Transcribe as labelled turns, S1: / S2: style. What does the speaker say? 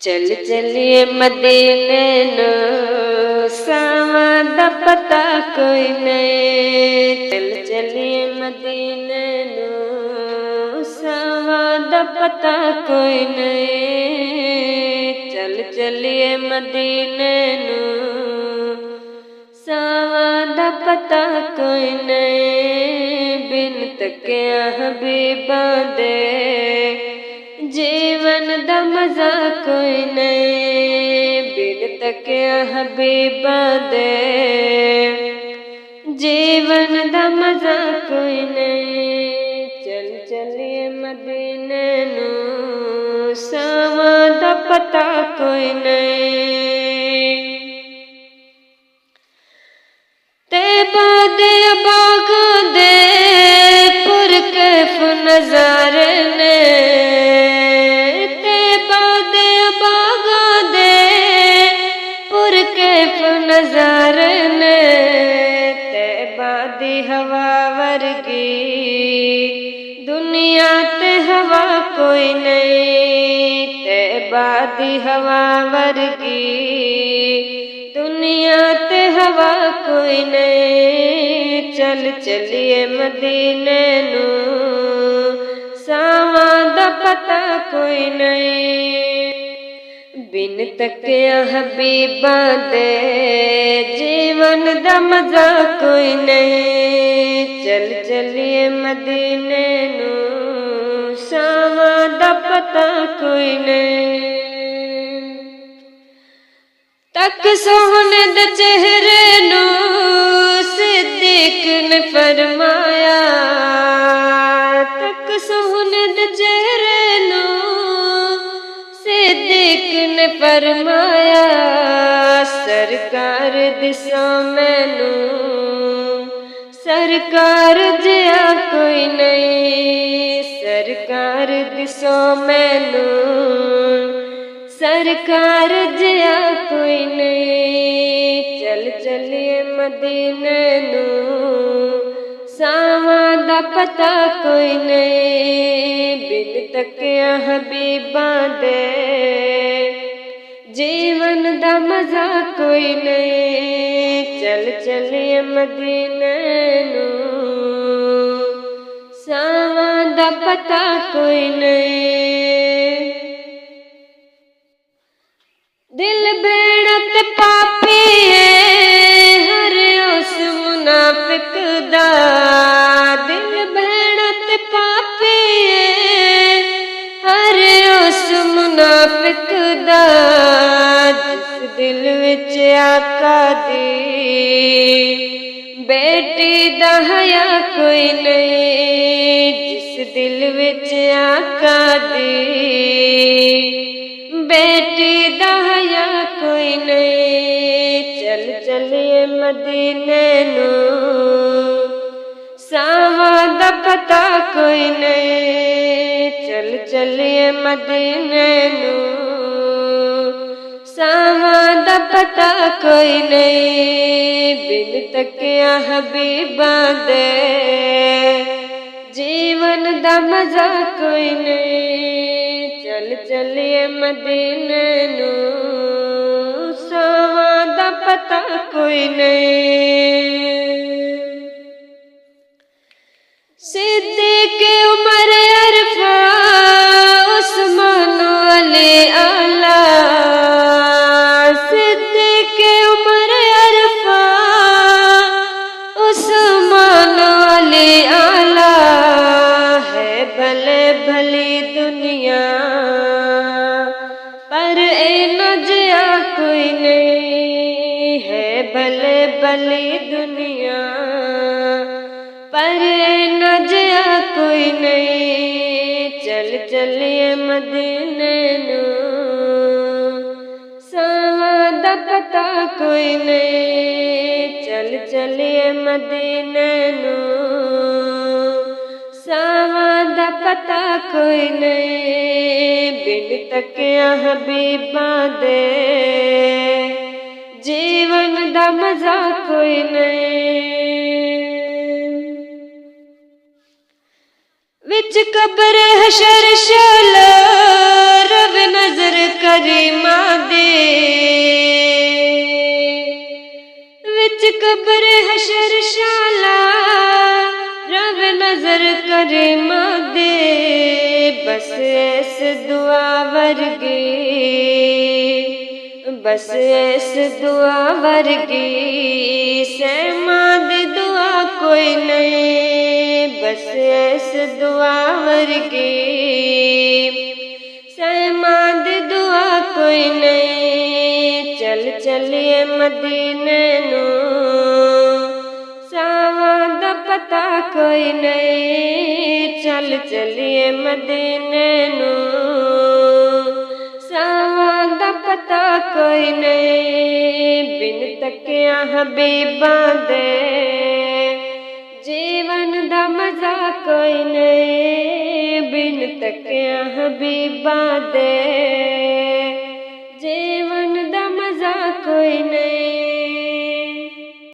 S1: चल चलिए मदीने नो सावा दा पता कोई नहीं। चल चलिए मदीने नो सावा दा पता कोई नहीं। चल चलिए मदीने नो सावा दा पता कोई नहीं। बिन तकिया हबीबा दे जीवन दा मजा कोई नहीं। बिन तकिया हबीबा दे जीवन दा मजा कोई नहीं। चल चलिए मदीने नू सावा दा पता कोई नहीं। तैबा दे बाग दे पुर कैफ नजारे ने। नज़ारे ने तैबा दी हवा वर्गी दुनिया ते हवा कोई नहीं। तैबा दी हवा वर्गी दुनिया ते हवा कोई नहीं। चल चलिए मदीने नू सावा दा पता कोई नहीं। बिन तकिया हबीबा दे जीवन दा मजा कोई नहीं। चल चलिए मदीने नू सावा दा पता कोई नहीं। तक सोहने दे चेहरे नू सिद्दीक ने फरमाया। तक सोहने दे चेहरे नू सिद्दीक ने फरमाया। सरकार दिसो मैनू सरकार जिया कोई नहीं। सरकार दिसो मैनू सरकार जिया कोई नहीं। चल चलिए मदीने नू सावा दा पता कोई नहीं। बिन तकिया हबीबा दे जीवन दा मजा कोई नहीं। चल चलिए मदीने नू सावा दा पता कोई नहीं। दिल बेड़त पापी हर उस मुनाफिक दा। दिल बेड़त पापी हर उस मुनाफिक दा। जिस दिल विच आका दी बेटी दा हया कोई नहीं। जिस दिल विच आका दी बेटी दा हया कोई नहीं। चल चलिए मदीने नू सावा दा पता कोई नहीं। चल चलिए मदीने नू सावा दा पता कोई नहीं। बिन तकिया हबीबा दे जीवन दा मजा कोई नहीं। चल चलिए मदीने नू सावा दा पता कोई नहीं। सिद्दीक उमर अरफा उस्मान अली आला। सिद्दीक उमर अरफा उस्मान अली आला। है भले भली दुनिया पर ए न जिया कोई नहीं। है भले भली दुनिया पर ए न जिया कोई नहीं। चल चलिए मदीने नू सावा दा पता कोई नहीं। चल चलिए मदीने नू सावा दा पता कोई नहीं। बिन तकिया हबीबा दे जीवन दा मजा कोई नहीं। विच कब्र हशर शाला रब नजर करीम कब्र हशरशाला रब नजर करे मादे बस ऐस दुआ वर्गी बस ऐस दुआ वर्गी सहमाद दुआ कोई नहीं बस ऐस दुआ वर्गी सहमाद दुआ कोई नहीं चल चलिए मदीने नू सावां दा पता कोई नहीं चल चलिए मदीने नू सावां दा पता कोई नहीं बिन तकिया हबीबां दे जीवन दा मजा कोई नहीं बिन तकिया हबीबां दे जीवन दा मजा कोई नहीं।